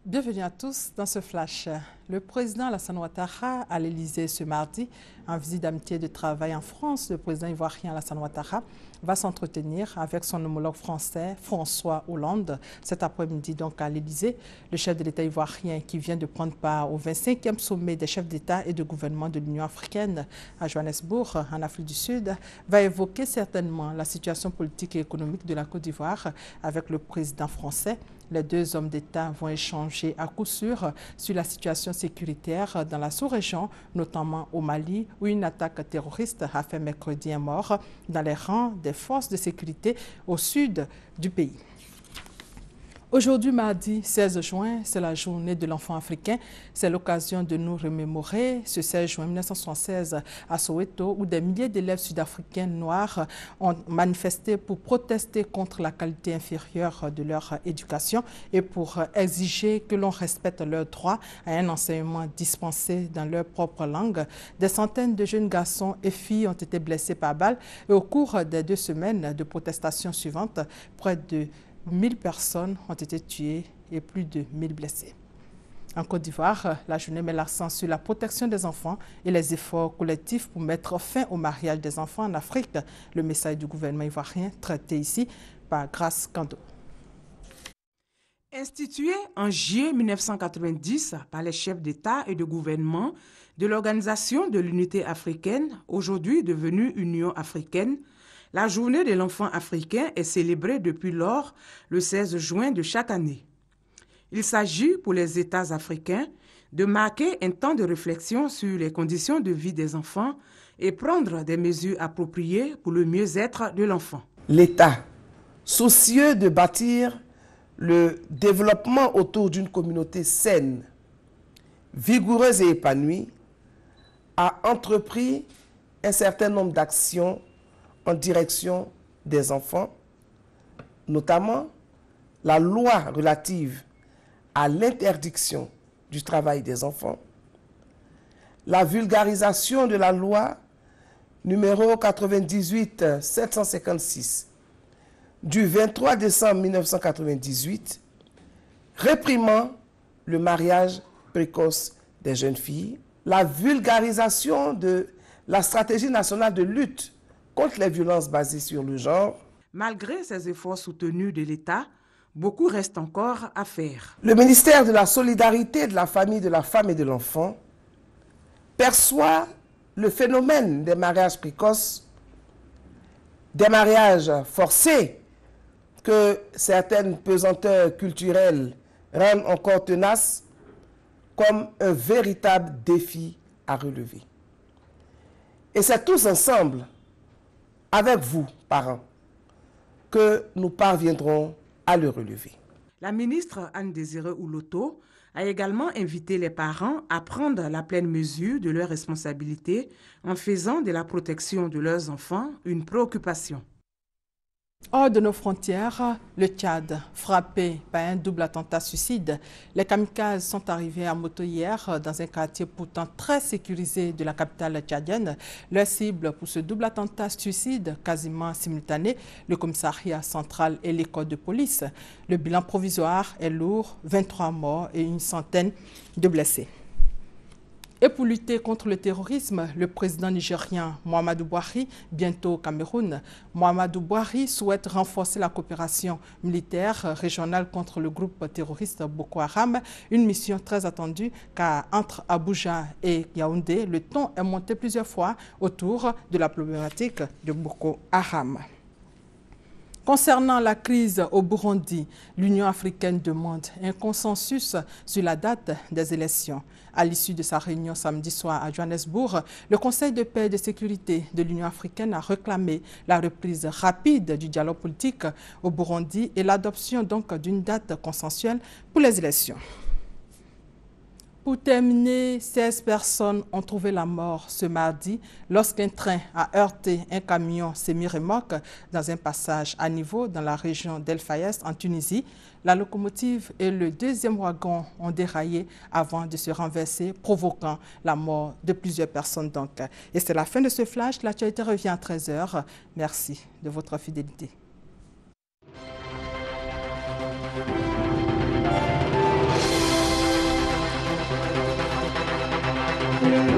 Bienvenue à tous dans ce flash. Le président Alassane Ouattara à l'Élysée ce mardi, en visite d'amitié et de travail en France, le président ivoirien Alassane Ouattara va s'entretenir avec son homologue français François Hollande cet après-midi donc à l'Élysée. Le chef de l'État ivoirien qui vient de prendre part au 25e sommet des chefs d'État et de gouvernement de l'Union africaine à Johannesburg, en Afrique du Sud, va évoquer certainement la situation politique et économique de la Côte d'Ivoire avec le président français. Les deux hommes d'État vont échanger à coup sûr sur la situation sécuritaire dans la sous-région, notamment au Mali, où une attaque terroriste a fait mercredi un mort dans les rangs des forces de sécurité au sud du pays. Aujourd'hui, mardi 16 juin, c'est la journée de l'enfant africain. C'est l'occasion de nous remémorer ce 16 juin 1976 à Soweto, où des milliers d'élèves sud-africains noirs ont manifesté pour protester contre la qualité inférieure de leur éducation et pour exiger que l'on respecte leur droit à un enseignement dispensé dans leur propre langue. Des centaines de jeunes garçons et filles ont été blessés par balle et au cours des 2 semaines de protestations suivantes, près de 1000 personnes ont été tuées et plus de 1000 blessés. En Côte d'Ivoire, la journée met l'accent sur la protection des enfants et les efforts collectifs pour mettre fin au mariage des enfants en Afrique. Le message du gouvernement ivoirien traité ici par Grace Kando. Institué en juillet 1990 par les chefs d'État et de gouvernement de l'Organisation de l'Unité africaine, aujourd'hui devenue Union africaine, la journée de l'enfant africain est célébrée depuis lors le 16 juin de chaque année. Il s'agit pour les États africains de marquer un temps de réflexion sur les conditions de vie des enfants et prendre des mesures appropriées pour le mieux-être de l'enfant. L'État, soucieux de bâtir le développement autour d'une communauté saine, vigoureuse et épanouie, a entrepris un certain nombre d'actions en direction des enfants, notamment la loi relative à l'interdiction du travail des enfants, la vulgarisation de la loi numéro 98-756 du 23 décembre 1998, réprimant le mariage précoce des jeunes filles, la vulgarisation de la stratégie nationale de lutte contre les violences basées sur le genre. Malgré ces efforts soutenus de l'État, beaucoup reste encore à faire. Le ministère de la Solidarité, de la Famille, de la Femme et de l'Enfant perçoit le phénomène des mariages précoces, des mariages forcés que certaines pesanteurs culturelles rendent encore tenaces, comme un véritable défi à relever. Et c'est tous ensemble, avec vous, parents, que nous parviendrons à le relever. La ministre Anne-Désirée Ouloto a également invité les parents à prendre la pleine mesure de leurs responsabilités en faisant de la protection de leurs enfants une préoccupation. Hors de nos frontières, le Tchad, frappé par un double attentat suicide. Les kamikazes sont arrivés à moto hier dans un quartier pourtant très sécurisé de la capitale tchadienne. Leur cible pour ce double attentat suicide, quasiment simultané, le commissariat central et l'école de police. Le bilan provisoire est lourd, 23 morts et une centaine de blessés. Et pour lutter contre le terrorisme, le président nigérien Muhammadu Buhari, bientôt au Cameroun, Muhammadu Buhari souhaite renforcer la coopération militaire régionale contre le groupe terroriste Boko Haram, une mission très attendue car entre Abuja et Yaoundé, le ton est monté plusieurs fois autour de la problématique de Boko Haram. Concernant la crise au Burundi, l'Union africaine demande un consensus sur la date des élections. À l'issue de sa réunion samedi soir à Johannesburg, le Conseil de paix et de sécurité de l'Union africaine a réclamé la reprise rapide du dialogue politique au Burundi et l'adoption donc d'une date consensuelle pour les élections. Pour terminer, 16 personnes ont trouvé la mort ce mardi lorsqu'un train a heurté un camion semi-remorque dans un passage à niveau dans la région d'El Fayez en Tunisie. La locomotive et le deuxième wagon ont déraillé avant de se renverser, provoquant la mort de plusieurs personnes. Et c'est la fin de ce flash. L'actualité revient à 13 h. Merci de votre fidélité. Tchad.